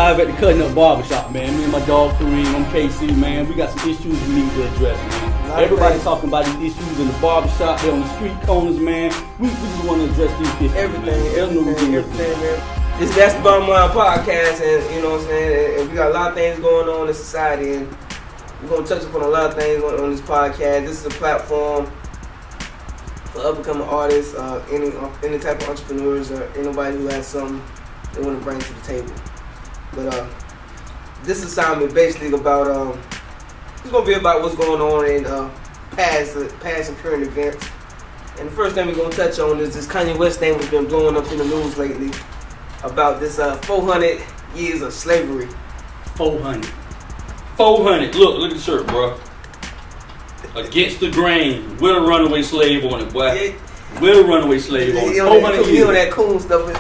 live at the Cutting Up Barbershop, man. Me and my dog Kareem, I'm KC, man. We got some issues we need to address, man. Everybody talking about these issues in the barbershop, they're on the street corners, man. We just want to address these issues. Everything, man. That's the Bottom Line podcast, and you know what I'm saying. And we got a lot of things going on in society, and we're gonna touch upon a lot of things on this podcast. This is a platform for up-and-coming artists, any type of entrepreneurs, or anybody who has something they want to bring to the table. But this assignment basically about it's gonna be about what's going on in past and current events. And the first thing we're gonna touch on is this Kanye West thing that's been blowing up in the news lately about this 400 years of slavery. 400. 400. Look at the shirt, bro. Against the grain, with a runaway slave on it, boy. Yeah. With a runaway slave on it. 400 years. You know that cool stuff.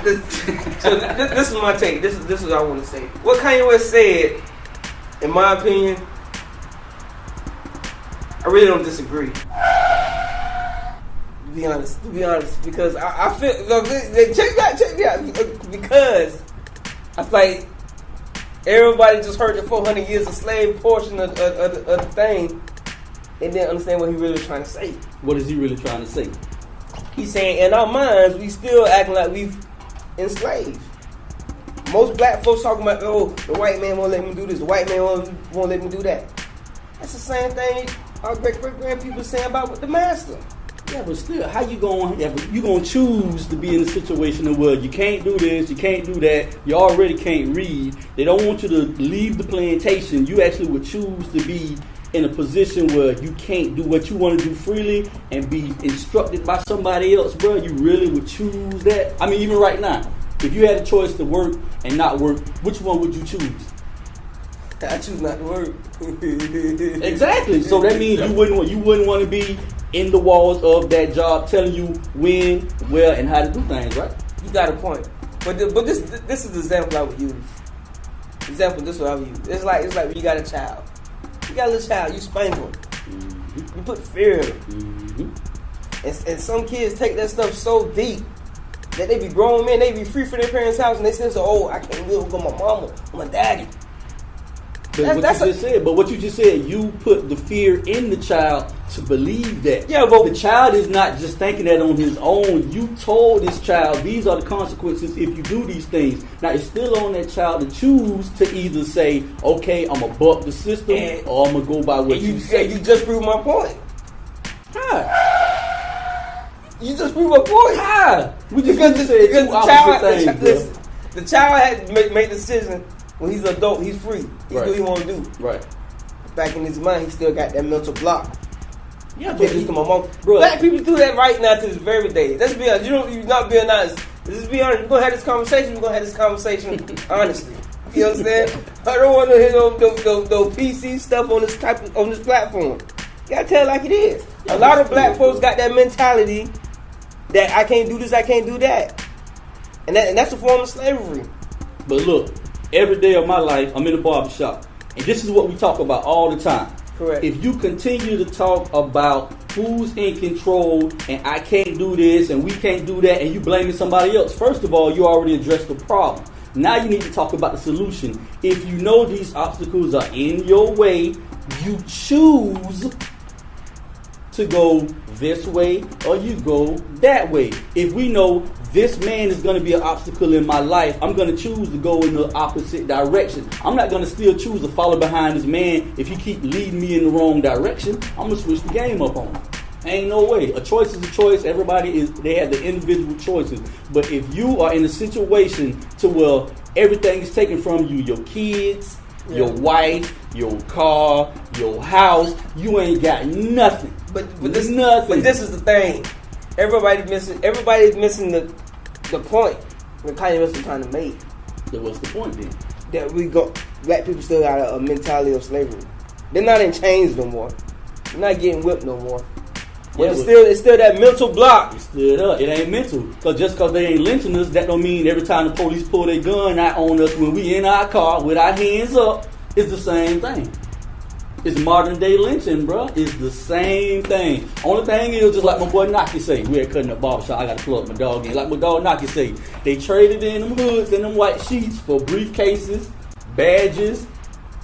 So this is my take. This is what I want to say. What Kanye West said, in my opinion, I really don't disagree. To be honest, because I feel check me out, because I feel like everybody just heard the 400 years of slave portion of the thing and didn't understand what he really was trying to say. What is he really trying to say? He's saying in our minds we still acting like we've enslaved. Most black folks talking about, oh, the white man won't let me do this, the white man won't let me do that. That's the same thing our great-great-grandpeople saying about with the master. Yeah, but still, how you gonna choose to be in a situation where you can't do this, you can't do that, you already can't read. They don't want you to leave the plantation. You actually would choose to be in a position where you can't do what you want to do freely and be instructed by somebody else, bro. You really would choose that? I mean, even right now, if you had a choice to work and not work, which one would you choose? I choose not to work. Exactly. So that means you wouldn't want to be in the walls of that job telling you when, where, and how to do things, right? You got a point. But this is the example I would use. This is what I would use. It's like when you got a child. You got a little child, you spank them. Mm-hmm. You put fear in them. Mm-hmm. And some kids take that stuff so deep that they be grown men, they be free from their parents' house, and they say, oh, I can't live with my mama or my daddy. But what you just said, you put the fear in the child to believe that. Yeah, but the child is not just thinking that on his own. You told this child these are the consequences if you do these things. Now it's still on that child to choose to either say, okay, I'm gonna buck the system, or I'm gonna go by what you say. You just proved my point. How? You just proved my point. How? Because the child had to make a decision. When he's an adult, he's free. He do what he want to do. Right. Back in his mind, he still got that mental block. Yeah, but my mom. Black people do that right now to this very day. Let's be honest. You're not being honest. Let's be honest. We're gonna have this conversation. Honestly. You know what I'm saying? I don't want to hear no PC stuff on this platform. You gotta tell it like it is. A lot of black folks got that mentality that I can't do this, I can't do that, and that's a form of slavery. But look. Every day of my life, I'm in the barbershop. And this is what we talk about all the time. Correct. If you continue to talk about who's in control and I can't do this and we can't do that and you blaming somebody else, first of all, you already addressed the problem. Now you need to talk about the solution. If you know these obstacles are in your way, you choose to go this way or you go that way. If we know this man is going to be an obstacle in my life, I'm going to choose to go in the opposite direction. I'm not going to still choose to follow behind this man if he keep leading me in the wrong direction. I'm going to switch the game up on him. Ain't no way. A choice is a choice. They have the individual choices. But if you are in a situation to where everything is taken from you, your kids, your wife, your car, your house, you ain't got nothing. But this is the thing. Everybody's missing the point that Kanye West is trying to make. Then what's the point then? That black people still got a mentality of slavery. They're not in chains no more. They're not getting whipped no more. Yeah, it's still that mental block. It's still up. It ain't mental. Just because they ain't lynching us, that don't mean every time the police pull their gun out on us when we in our car with our hands up, it's the same thing. It's modern day lynching, bro. It's the same thing. Only thing is, just like my boy Naki say, we at Cutting Up Barbershop, I got to plug my dog in. Like my dog Naki say, they traded in them hoods and them white sheets for briefcases, badges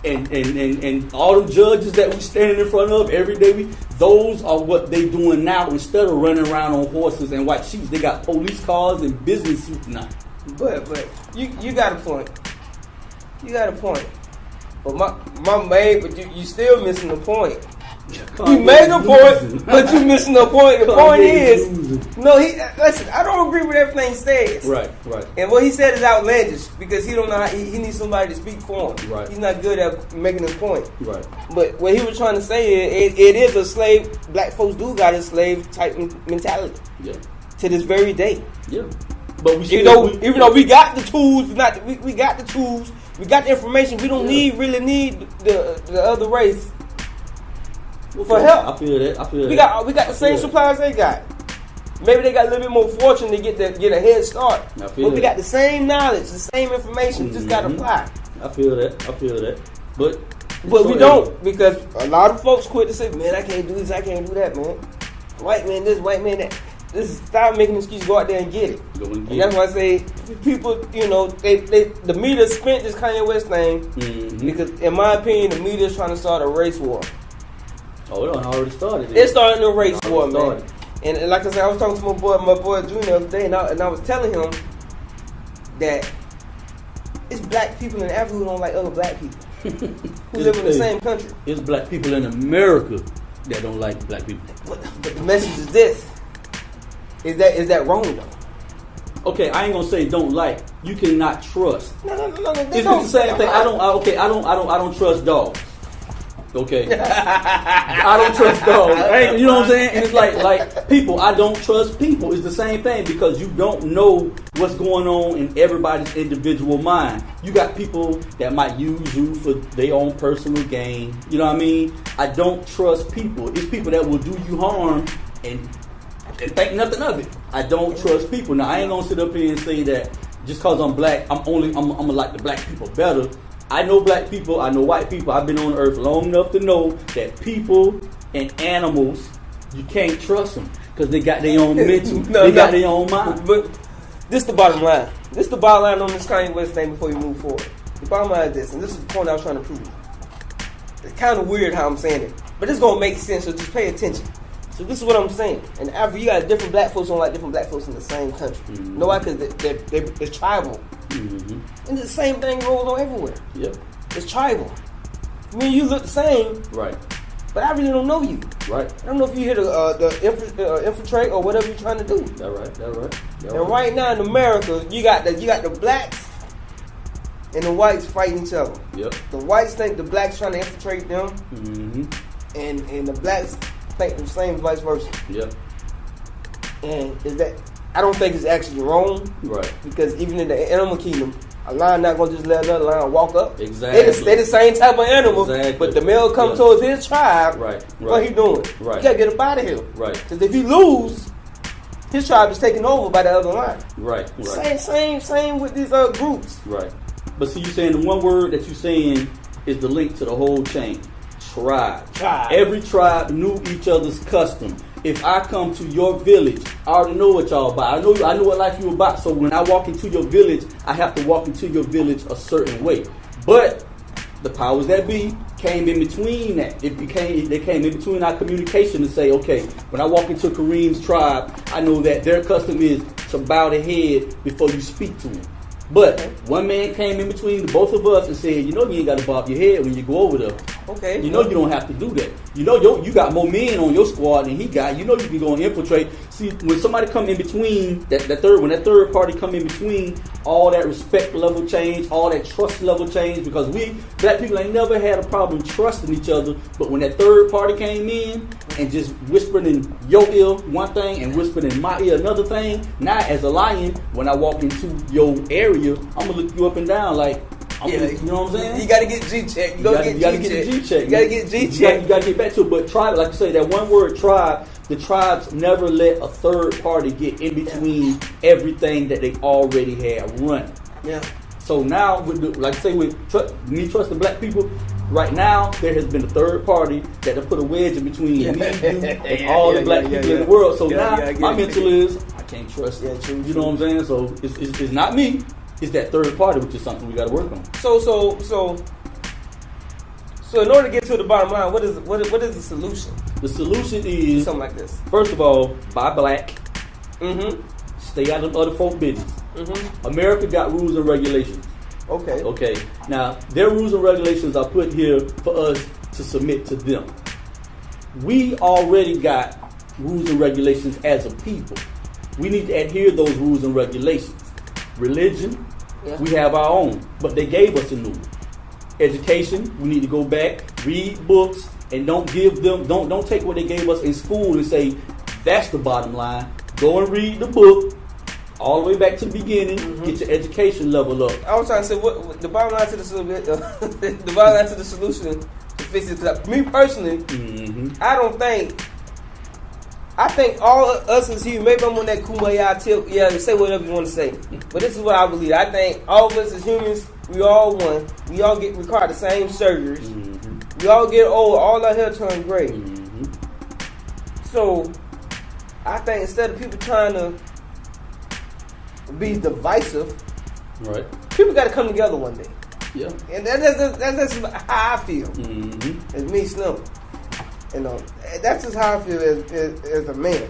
and all the judges that we standing in front of every day. Those are what they doing now instead of running around on horses and white sheets. They got police cars and business suits now. But you got a point. You got a point. But but you still missing the point. You made a point, but you missing the point. The point is, listen. I don't agree with everything he says. Right. And what he said is outlandish because he don't know how he needs somebody to speak for him. Right. He's not good at making his point. Right. But what he was trying to say is, it is a slave. Black folks do got a slave type mentality. Yeah. To this very day. Yeah. But even though we got the tools, we got the tools, we got the information. We don't really need the other race. For help. I feel that. We got the same supplies they got. Maybe they got a little bit more fortune to get a head start. But we got the same knowledge, the same information. Just got to apply. I feel that. But we don't, because a lot of folks quit to say, man, I can't do this, I can't do that, man. White man this, white man that. This is stop making excuses. Go out there and get it. And that's why I say people, the media spent this Kanye West thing because, in my opinion, the media is trying to start a race war. Oh, it already started. It's starting a race war, man. And like I said, I was talking to my boy Junior the other day, and I was telling him that it's black people in Africa who don't like other black people who live in the same country. It's black people in America that don't like black people. But the message is this. Is that wrong though? Okay, I ain't gonna say don't like. You cannot trust. No. It's the same thing. I don't trust dogs. Okay, I don't trust dogs. You know what I'm saying? And it's like people. I don't trust people. It's the same thing because you don't know what's going on in everybody's individual mind. You got people that might use you for their own personal gain. You know what I mean? I don't trust people. It's people that will do you harm and think nothing of it. I don't trust people. Now I ain't gonna sit up here and say that just cause I'm black, I'm gonna like the black people better. I know black people, I know white people. I've been on earth long enough to know that people and animals, you can't trust them because they got their own mental, got their own mind. But this is the bottom line. This is the bottom line on this Kanye West thing before you move forward. The bottom line is this, and this is the point I was trying to prove. It's kind of weird how I'm saying it, but it's gonna make sense. So just pay attention. So this is what I'm saying. In Africa, you got different black folks don't like different black folks in the same country. You know why? Because they're tribal. And the same thing goes on everywhere. Yep. It's tribal. I mean, you look the same. Right. But I really don't know you. Right. I don't know if you here to infiltrate or whatever you're trying to do. That's right. And right now in America, you got the blacks and the whites fighting each other. Yep. The whites think the blacks trying to infiltrate them. And the blacks think the same, vice versa. Yep. And I don't think it's actually wrong. Right. Because even in the animal kingdom, a lion not gonna just let another lion walk up. Exactly. They the same type of animal. Exactly. But the male comes towards his tribe. Right. What he doing? Right. You gotta get up out of here. Right. Because if he lose, his tribe is taken over by the other lion. Right. Same with these groups. Right. But see, you saying the one word that you saying is the link to the whole chain. Tribe. Every tribe knew each other's custom. If I come to your village, I already know what y'all about. I know what life you about. So when I walk into your village, I have to walk into your village a certain way. But the powers that be came in between that. They came in between our communication to say, okay, when I walk into Kareem's tribe, I know that their custom is to bow their head before you speak to them. But one man came in between the both of us and said, you ain't got to bob your head when you go over there. Okay. You don't have to do that. You got more men on your squad than he got. You can go and infiltrate. See, when somebody come in between, when that third party come in between, all that respect level change, all that trust level change, because we, black people, ain't never had a problem trusting each other, but when that third party came in and just whispered in your ear one thing and whispered in my ear another thing, now as a lion, when I walk into your area, I'm going to look you up and down like, you know what I'm saying? You got to get G-check. You got to get G-check. You got to get back to it. But tribe, like you say, that one word tribe, the tribes never let a third party get in between everything that they already had running. Yeah. So now, with me trusting black people, right now, there has been a third party that have put a wedge in between me, you, and all the black people in the world. So now, my mental is, I can't trust it. You know what I'm saying? So it's not me. it's that third party, which is something we got to work on. So in order to get to the bottom line, what is the solution? The solution is something like this. First of all, buy black. Mm-hmm. Stay out of other folk business. Mm-hmm. America got rules and regulations. Okay. Now, their rules and regulations are put here for us to submit to them. We already got rules and regulations as a people. We need to adhere to those rules and regulations. Religion, we have our own, but they gave us a new one. Education, we need to go back, read books, and don't take what they gave us in school and say, that's the bottom line. Go and read the book all the way back to the beginning, get your education level up. I was trying to say, what the bottom line to the solution, the bottom line to the solution to fix it. Because me personally, I think all of us as humans, maybe I'm on that kumbaya tip, say whatever you want to say. But this is what I believe. I think all of us as humans, we all one. We all get require the same surgeries. We all get old. All our hair turn gray. So, I think instead of people trying to be divisive, right? People got to come together one day. Yeah. And that's how I feel. It's me, Slim. You know, that's just how I feel as a man.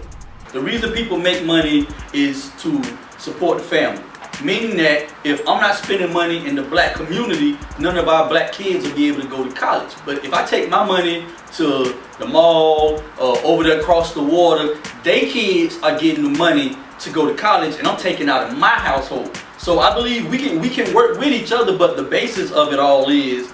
The reason people make money is to support the family. Meaning that if I'm not spending money in the black community, none of our black kids will be able to go to college. But if I take my money to the mall, over there across the water, they kids are getting the money to go to college, and I'm taking out of my household. So I believe we can work with each other, but the basis of it all is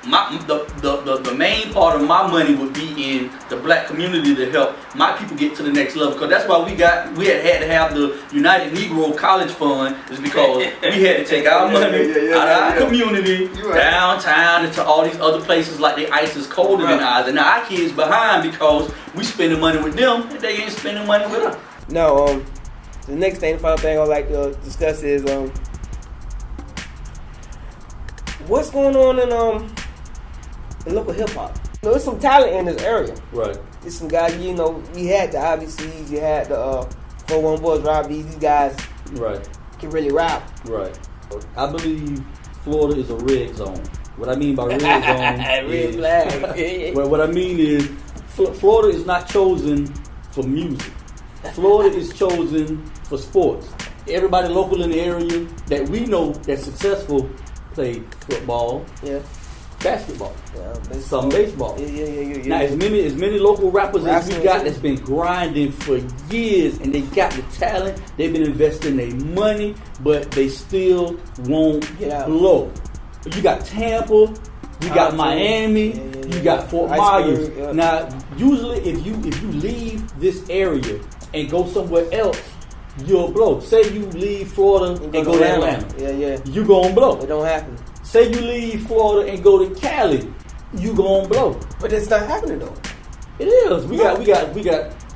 the main part of my money would be in the black community to help my people get to the next level. Because that's why we had to have the United Negro College Fund, is because we had to take our money out of our community, downtown, and to all these other places like the ice is colder than ours. And now our kids behind because we spending money with them and they ain't spending money with us. Now, the next thing, the final thing I'd like to discuss is what's going on in local hip hop. You know, there's some talent in this area. Right. There's some guys, you know, you had the IBCs, you had the 41 Boys, Rob B. These guys can really rap. Right. I believe Florida is a red zone. What I mean by red zone red flag. Well, what I mean is Florida is not chosen for music. Florida is chosen for sports. Everybody local in the area that we know that's successful play football, basketball, some baseball. Now, as many local rappers as we got that's been grinding for years, and they got the talent, they've been investing their money, but they still won't blow. You got Tampa, you got Miami, you got Fort Myers. Now, usually if you leave this area and go somewhere else, you'll blow. Say you leave Florida and go to Atlanta. You gonna blow. It don't happen. Say you leave Florida and go to Cali, you gonna blow. But it's not happening though. It is. We got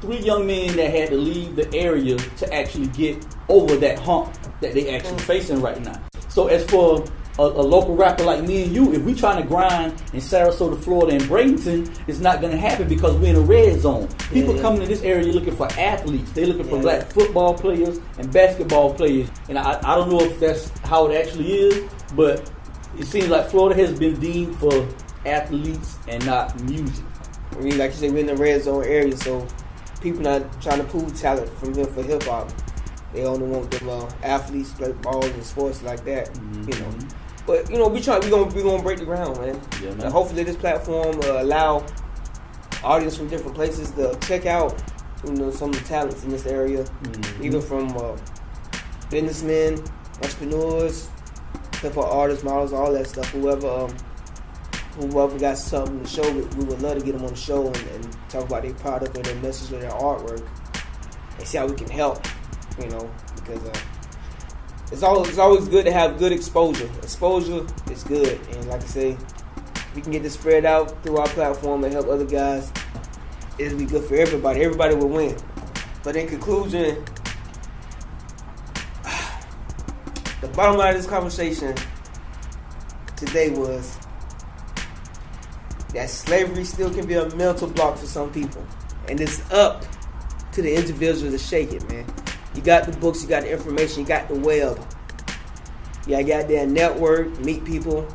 3 young men that had to leave the area to actually get over that hump that they actually facing right now. So as for a local rapper like me and you, if we trying to grind in Sarasota, Florida, and Bradenton, it's not going to happen because we're in a red zone. People coming to this area looking for athletes. They're looking for black football players and basketball players. And I don't know if that's how it actually is, but it seems like Florida has been deemed for athletes and not music. I mean, like you said, we're in the red zone area, so people not trying to pull talent from here for hip hop. They only want them athletes, play balls and sports like that, you know. But you know, we gonna break the ground, man. Yeah, man. And hopefully, this platform allow audience from different places to check out, you know, some of the talents in this area, even from businessmen, entrepreneurs, hip hop artists, models, all that stuff. Whoever got something to show, we would love to get them on the show and talk about their product or their message or their artwork and see how we can help. You know, because it's always good to have good exposure. Exposure is good, and like I say, we can get this spread out through our platform and help other guys. It'll be good for everybody. Everybody will win. But in conclusion, the bottom line of this conversation today was that slavery still can be a mental block for some people, and it's up to the individual to shake it, man. You got the books, you got the information, you got the web. You gotta get out there and network, meet people,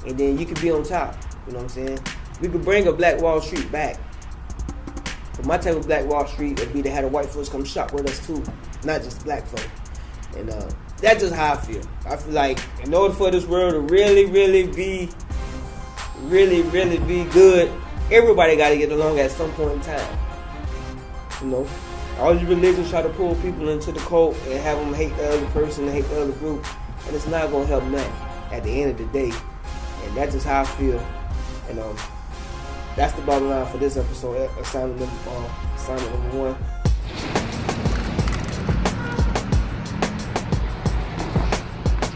and then you can be on top. You know what I'm saying? We could bring a Black Wall Street back. But my type of Black Wall Street would be to have the white folks come shop with us too, not just black folk. And that's just how I feel. I feel like in order for this world to really be good, everybody got to get along at some point in time. You know, all these religions try to pull people into the cult and have them hate the other person and hate the other group, and it's not gonna help nothing at the end of the day. And that's just how I feel. And that's the bottom line for this episode, assignment number 1.